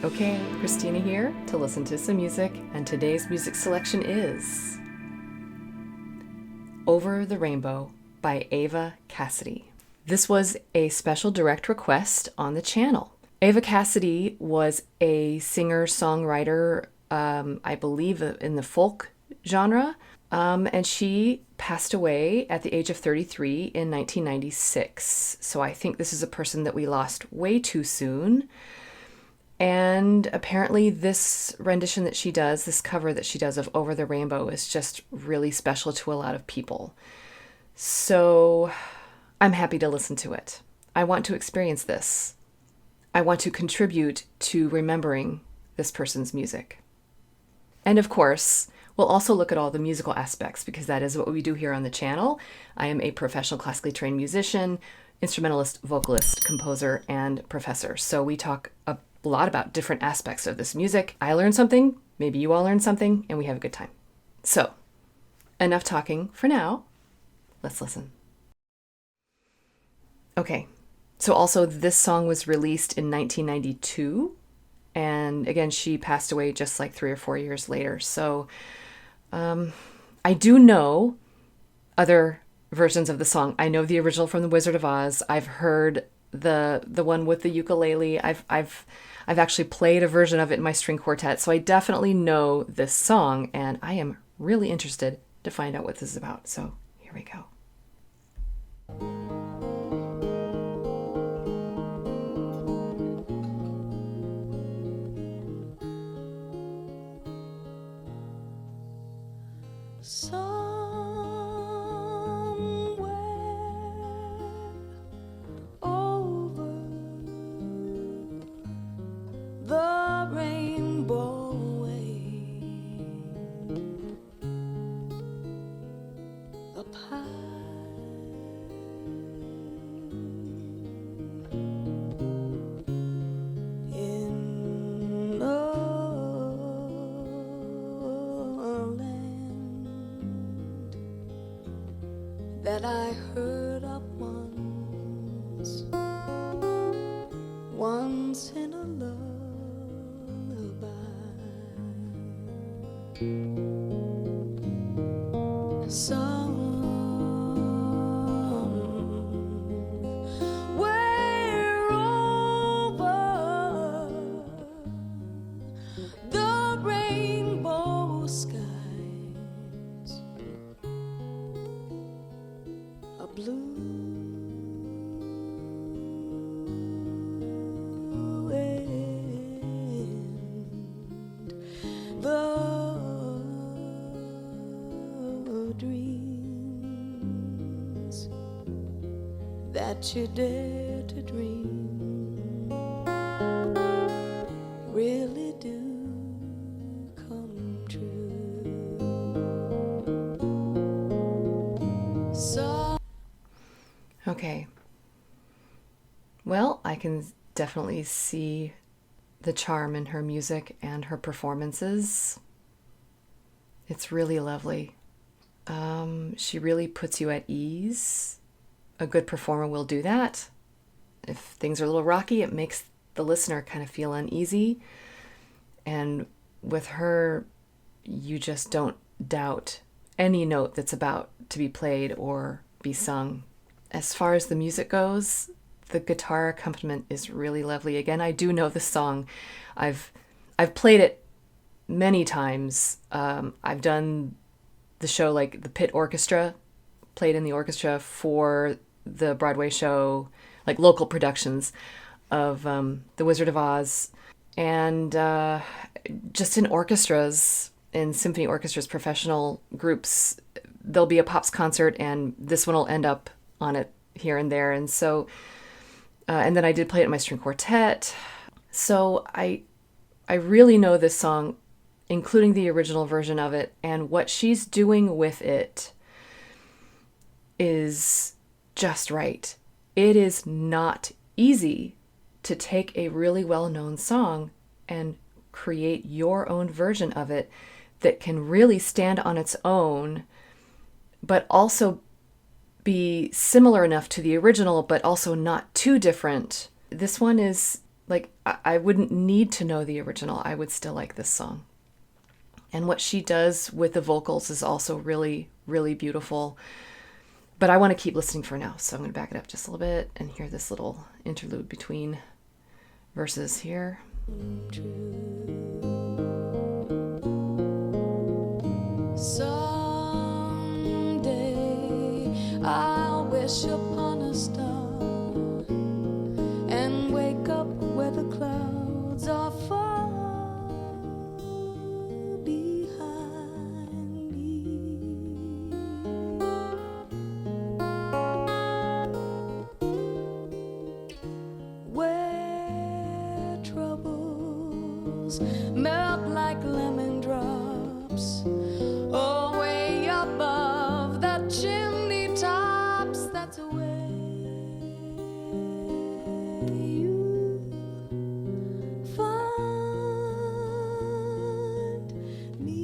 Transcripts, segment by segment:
Okay, Christina here to listen to some music, and today's music selection is Over the Rainbow by EVA CASSIDY. This was a special direct request on the channel. EVA CASSIDY was a singer-songwriter, I believe in the folk genre, and she passed away at the age of 33 in 1996. So I think this is a person that we lost way too soon. And apparently this rendition that she does, this cover that she does of Over the Rainbow is just really special to a lot of people. So I'm happy to listen to it. I want to experience this. I want to contribute to remembering this person's music. And of course, we'll also look at all the musical aspects because that is what we do here on the channel. I am a professional classically trained musician, instrumentalist, vocalist, composer, and professor. So we talk a lot about different aspects of this music. I learned something, maybe you all learned something, and we have a good time. So, enough talking for now. Let's listen. Okay, so also this song was released in 1992, and again, she passed away just like 3 or 4 years later. So, I do know other versions of the song. I know the original from The Wizard of Oz. I've heard the one with the ukulele. I've actually played a version of it in my string quartet, so I definitely know this song, and I am really interested to find out what this is about. So here we go. That I heard of once in a lullaby. Somewhere over the rainbow skies, a blue wind, the dreams that you dare to dream really do come true. So Okay. Well, I can definitely see the charm in her music and her performances. It's really lovely. She really puts you at ease. A good performer will do that. If things are a little rocky, it makes the listener kind of feel uneasy. And with her, you just don't doubt any note that's about to be played or be sung. As far as the music goes, the guitar accompaniment is really lovely. Again, I do know this song. I've played it many times. I've done the show like the pit orchestra, played in the orchestra for the Broadway show, like local productions of The Wizard of Oz, and just in orchestras, in symphony orchestras, professional groups, there'll be a Pops concert, and this one will end up on it here and there. And so, and then I did play it in my string quartet. So I really know this song, including the original version of it, and what she's doing with it is just right. It is not easy to take a really well-known song and create your own version of it that can really stand on its own, but also be similar enough to the original, but also not too different. This one is Like, I wouldn't need to know the original. I would still like this song. And what she does with the vocals is also really, really beautiful. But I want to keep listening for now, so I'm going to back it up just a little bit and hear this little interlude between verses here. Someday I'll wish upon a star and wake up where the clouds are far behind me. Where troubles melt like lemon drops, oh, way above the chimney tops, that's where you find me.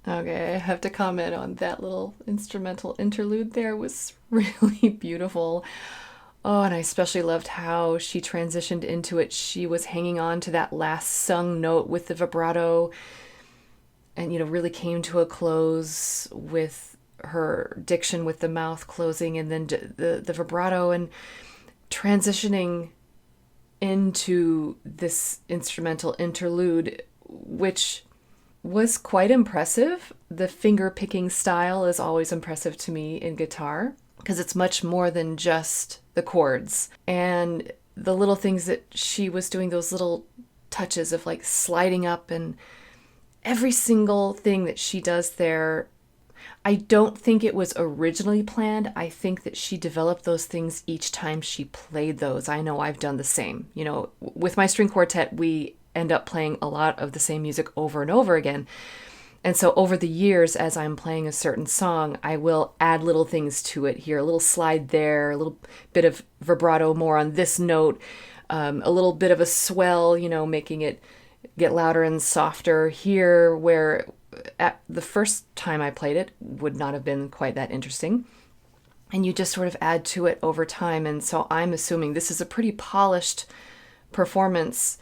Okay, I have to comment on that little instrumental interlude there. Was really beautiful. Oh, and I especially loved how she transitioned into it. She was hanging on to that last sung note with the vibrato and, really came to a close with her diction with the mouth closing and then the vibrato and transitioning into this instrumental interlude, which was quite impressive. The finger picking style is always impressive to me in guitar because it's much more than just the chords. And the little things that she was doing, those little touches of like sliding up and every single thing that she does there, I don't think it was originally planned. I think that she developed those things each time she played those. I know I've done the same. With my string quartet, we end up playing a lot of the same music over and over again. And so over the years, as I'm playing a certain song, I will add little things to it here, a little slide there, a little bit of vibrato more on this note, a little bit of a swell, making it get louder and softer here, where at the first time I played it would not have been quite that interesting. And you just sort of add to it over time. And so I'm assuming this is a pretty polished performance,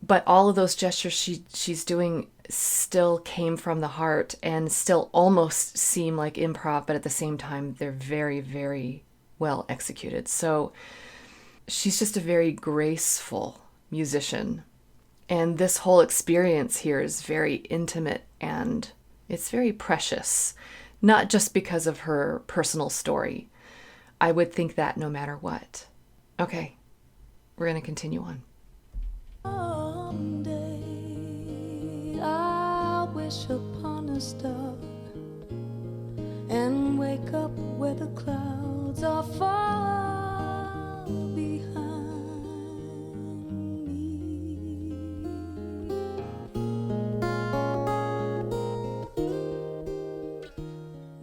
but all of those gestures she's doing still came from the heart and still almost seem like improv, but at the same time, they're very, very well executed. So she's just a very graceful musician. And this whole experience here is very intimate and it's very precious, not just because of her personal story. I would think that no matter what. Okay, we're going to continue on. Someday I'll wish upon a star and wake up where the clouds are far behind me.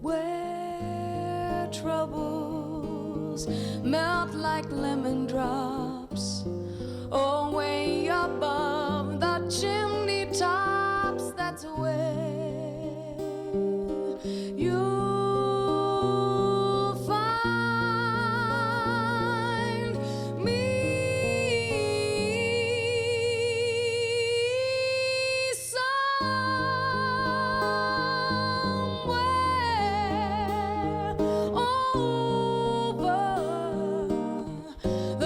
Where troubles melt like lemon drops, oh, way above the chimney tops, that's where you'll find me. Somewhere over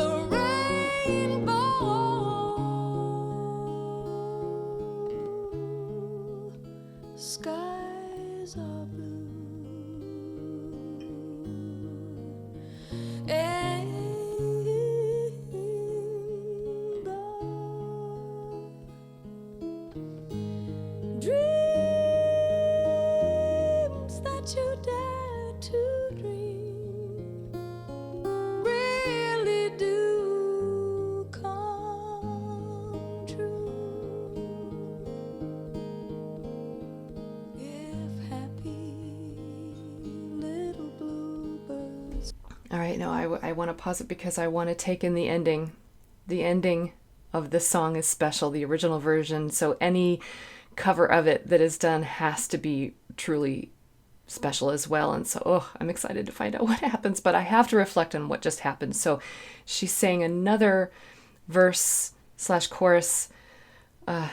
Wait, no, I want to pause it because I want to take in the ending. The ending of this song is special, the original version. So any cover of it that is done has to be truly special as well. And so, I'm excited to find out what happens, but I have to reflect on what just happened. So she sang another verse / chorus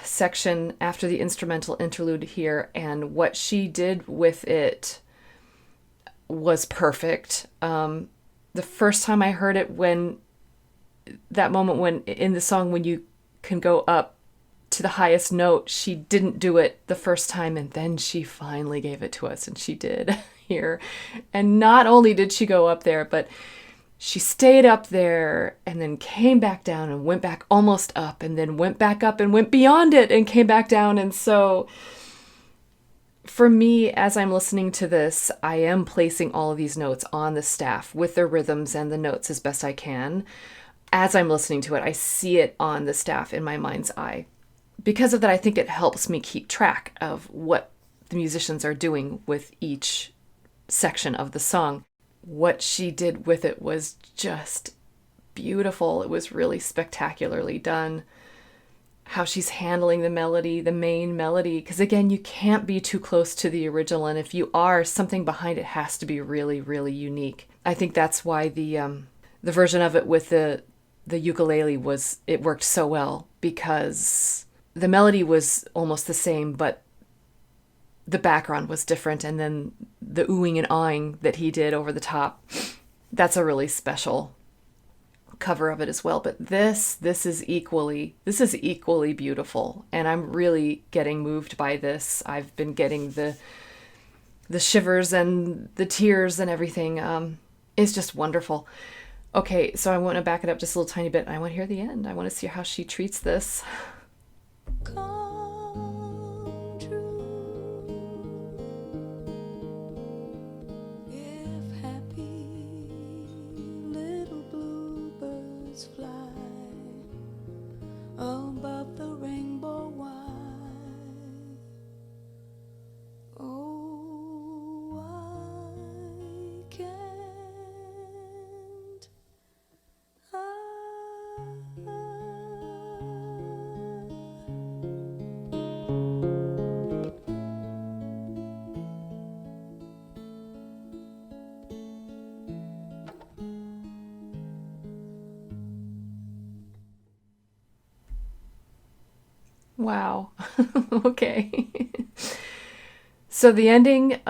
section after the instrumental interlude here, and what she did with it was perfect. The first time I heard it, when that moment when in the song when you can go up to the highest note, she didn't do it the first time, and then she finally gave it to us, and she did here. And not only did she go up there, but she stayed up there and then came back down and went back almost up and then went back up and went beyond it and came back down. And so for me, as I'm listening to this, I am placing all of these notes on the staff with their rhythms and the notes as best I can. As I'm listening to it, I see it on the staff in my mind's eye. Because of that, I think it helps me keep track of what the musicians are doing with each section of the song. What she did with it was just beautiful. It was really spectacularly done. How she's handling the melody, the main melody, because again, you can't be too close to the original, and if you are, something behind it has to be really, really unique. I think that's why the version of it with the ukulele worked so well, because the melody was almost the same, but the background was different, and then the oohing and awing that he did over the top, that's a really special cover of it as well. But this is equally beautiful, and I'm really getting moved by this. I've been getting the shivers and the tears and everything. It's just wonderful. Okay, so I want to back it up just a little tiny bit. I want to hear the end. I want to see how she treats this. Come true if happy little bluebirds fly above the rainbow wide. Oh, I can't. Wow. Okay. So the ending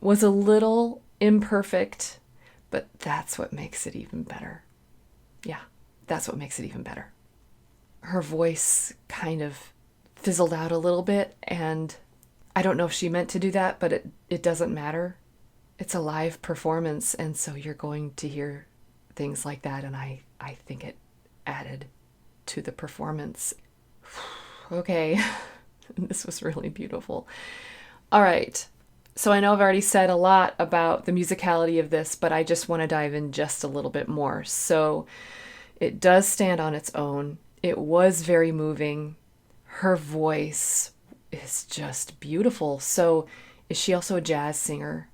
was a little imperfect, but that's what makes it even better. Yeah, that's what makes it even better. Her voice kind of fizzled out a little bit, and I don't know if she meant to do that, but it doesn't matter. It's a live performance, and so you're going to hear things like that, and I think it added to the performance. Okay, this was really beautiful. All right, so I know I've already said a lot about the musicality of this, but I just want to dive in just a little bit more. So it does stand on its own. It was very moving. Her voice is just beautiful. So is she also a jazz singer?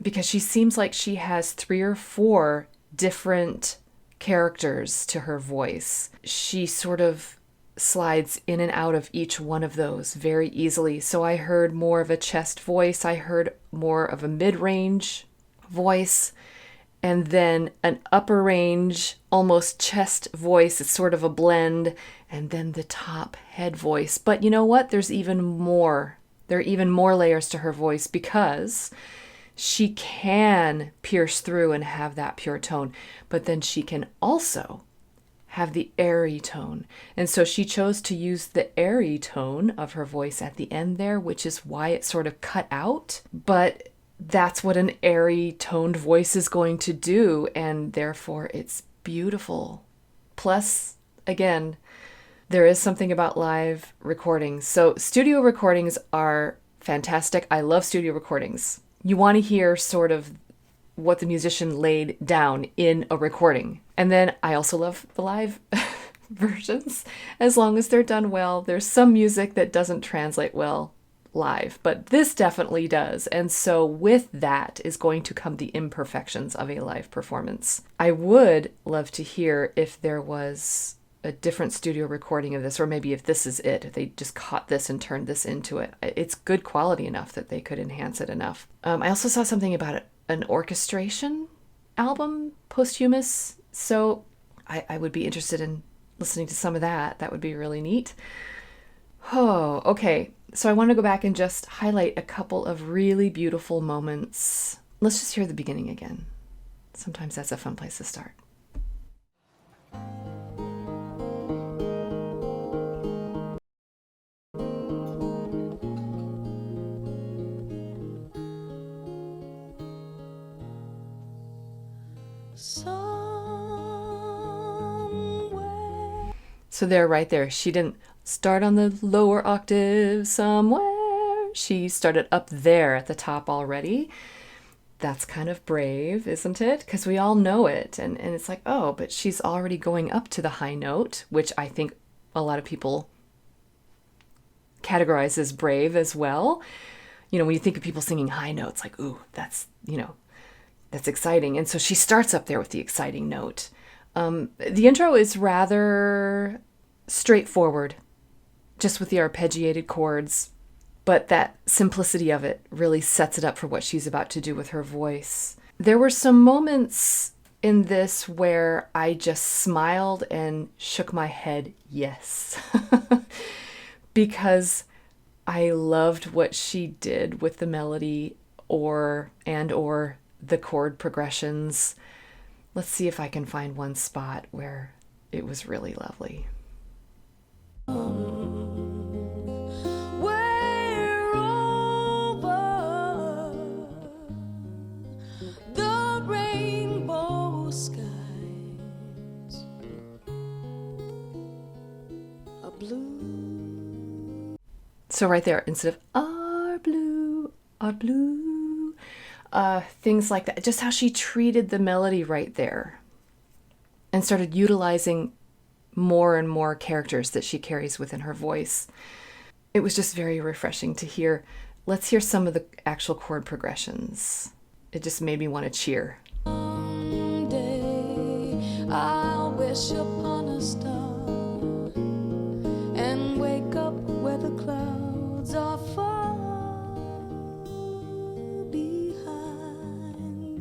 Because she seems like she has 3 or 4 different characters to her voice. She sort of slides in and out of each one of those very easily. So I heard more of a chest voice, I heard more of a mid-range voice, and then an upper range, almost chest voice. It's sort of a blend, and then the top head voice. But you know what? There's even more. There are even more layers to her voice, because she can pierce through and have that pure tone, but then she can also have the airy tone. And so she chose to use the airy tone of her voice at the end there, which is why it sort of cut out. But that's what an airy toned voice is going to do, and therefore it's beautiful. Plus, again, there is something about live recordings. So studio recordings are fantastic. I love studio recordings. You want to hear sort of what the musician laid down in a recording. And then I also love the live versions, as long as they're done well. There's some music that doesn't translate well live, but this definitely does. And so with that is going to come the imperfections of a live performance. I would love to hear if there was a different studio recording of this, or maybe if this is it, if they just caught this and turned this into it. It's good quality enough that they could enhance it enough. I also saw something about an orchestration album, posthumous, so I would be interested in listening to some of that. That would be really neat. Oh, okay. So I want to go back and just highlight a couple of really beautiful moments. Let's just hear the beginning again. Sometimes that's a fun place to start. So there, right there, she didn't start on the lower octave somewhere. She started up there at the top already. That's kind of brave, isn't it? Because we all know it. And it's like, oh, but she's already going up to the high note, which I think a lot of people categorize as brave as well. You know, when you think of people singing high notes, like, ooh, that's, you know, that's exciting. And so she starts up there with the exciting note. The intro is rather straightforward, just with the arpeggiated chords, but that simplicity of it really sets it up for what she's about to do with her voice. There were some moments in this where I just smiled and shook my head yes, because I loved what she did with the melody or the chord progressions. Let's see if I can find one spot where it was really lovely. We're over the rainbow skies are blue. So right there, instead of are blue, things like that, just how she treated the melody right there and started utilizing more and more characters that she carries within her voice. It was just very refreshing to hear. Let's hear some of the actual chord progressions. It just made me want to cheer. Someday I'll wish upon a star and wake up where the clouds are far behind.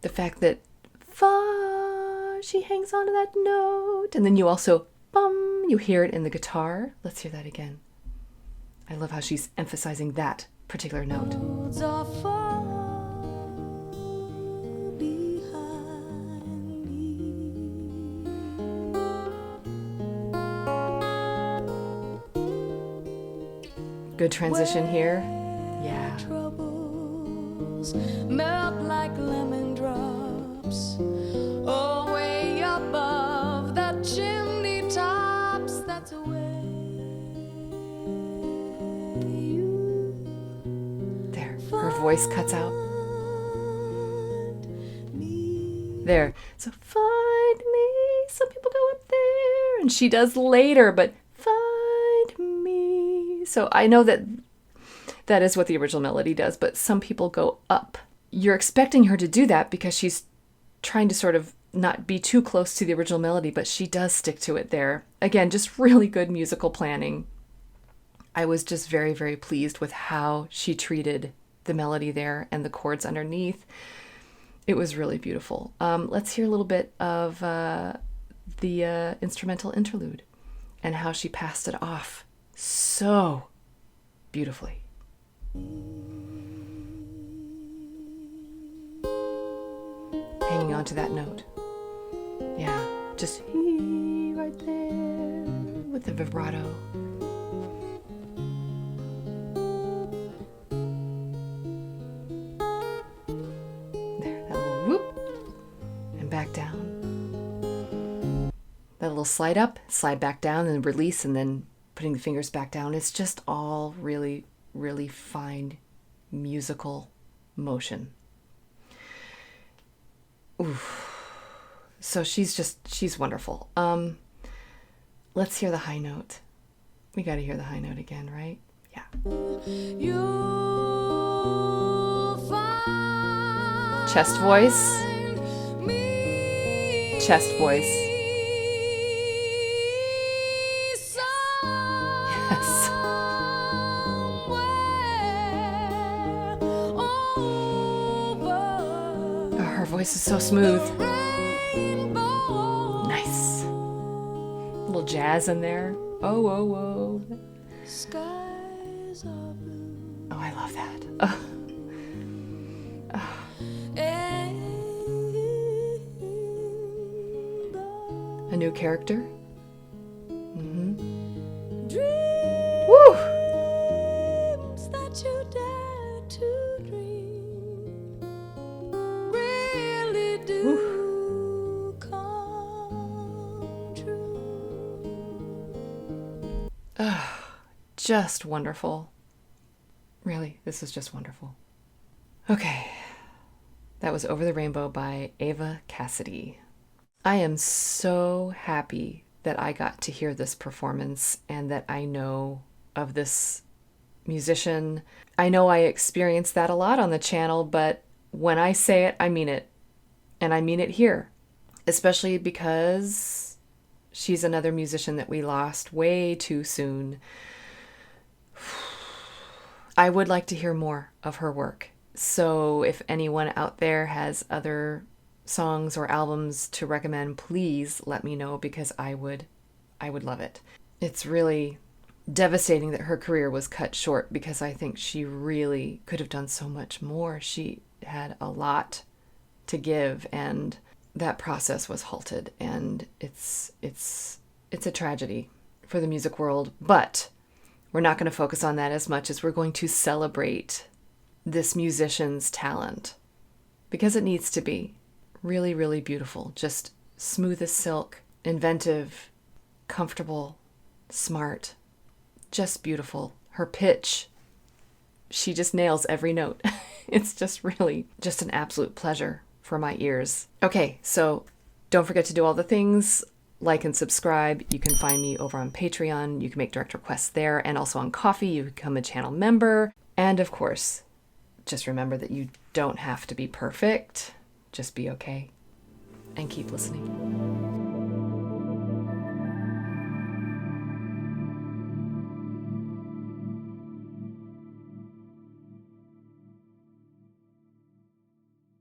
The fact that fa, she hangs on to that note, and then you also bum, you hear it in the guitar. Let's hear that again. I love how she's emphasizing that particular note. Clouds are far behind me. Good transition here. Yeah. Troubles melt like lemon drops, oh, way above the chimney tops. That's where you There, her voice cuts out. find me. There. So find me. Some people go up there, and she does later, but find me. So I know that that is what the original melody does, but some people go up. You're expecting her to do that because she's trying to sort of not be too close to the original melody, but she does stick to it there. Again, just really good musical planning. I was just very, very pleased with how she treated the melody there and the chords underneath. It was really beautiful. Let's hear a little bit of the instrumental interlude and how she passed it off so beautifully. Hanging on to that note. Yeah, just he right there with the vibrato. There, that little whoop, and back down. That little slide up, slide back down, and release, and then putting the fingers back down. It's just all really, really fine musical motion. Oof. So she's wonderful. Let's hear the high note. We got to hear the high note again, right? Yeah. You'll find Chest voice. me Chest voice. Yes. somewhere over Oh, her voice is so smooth. the rainbow. Nice. A little jazz in there. Oh, whoa, whoa. Skies are blue. Oh, I love that. Oh. And A new character. Mm-hmm. Woo! dreams that you dare to dream really do come true. Just wonderful. Really, this is just wonderful. Okay. That was Over the Rainbow by EVA CASSIDY. I am so happy that I got to hear this performance and that I know of this musician. I know I experience that a lot on the channel, but when I say it, I mean it. And I mean it here, especially because she's another musician that we lost way too soon. I would like to hear more of her work. So if anyone out there has other songs or albums to recommend, please let me know, because I would love it. It's really devastating that her career was cut short, because I think she really could have done so much more. She had a lot to give, and that process was halted, and it's a tragedy for the music world. But we're not going to focus on that as much as we're going to celebrate this musician's talent, because it needs to be really, really beautiful. Just smooth as silk, inventive, comfortable, smart, just beautiful. Her pitch, she just nails every note. It's just really just an absolute pleasure for my ears. Okay, so don't forget to do all the things. Like and subscribe. You can find me over on Patreon. You can make direct requests there, and also on Ko-fi. You become a channel member. And of course, just remember that you don't have to be perfect. Just be okay. And keep listening.